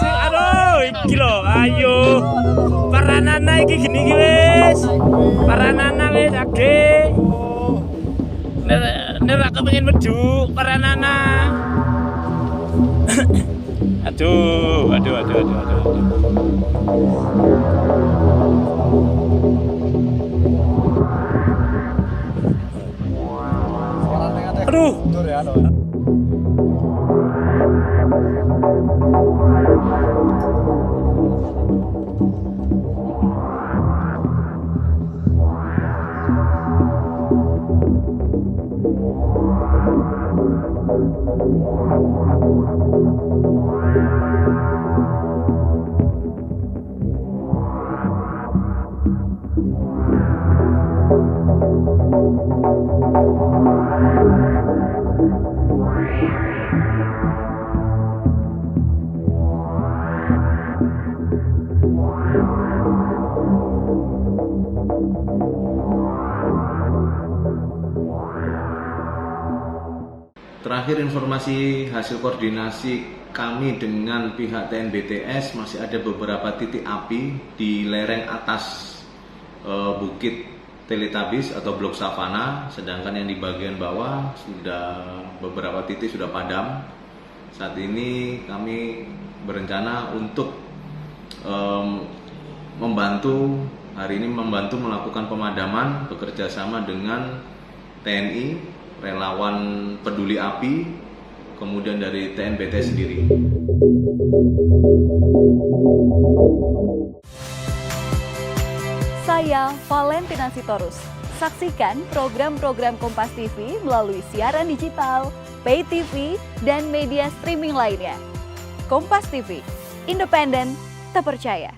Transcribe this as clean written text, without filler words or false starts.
Aduh, iki lho, ayo. Paranana iki gini iki wis. Paranana wis age. Nek kepengin medhu paranana. Aduh. Aduh. Terakhir informasi hasil koordinasi kami dengan pihak TNBTS, masih ada beberapa titik api di lereng atas Bukit Teletabis atau Blok Savana, sedangkan yang di bagian bawah sudah beberapa titik sudah padam. Saat ini kami berencana untuk membantu melakukan pemadaman bekerja sama dengan TNI, relawan peduli api, kemudian dari TNBT sendiri. Saya Valentina Sitorus. Saksikan program-program Kompas TV melalui siaran digital, pay TV, dan media streaming lainnya. Kompas TV, independen, terpercaya.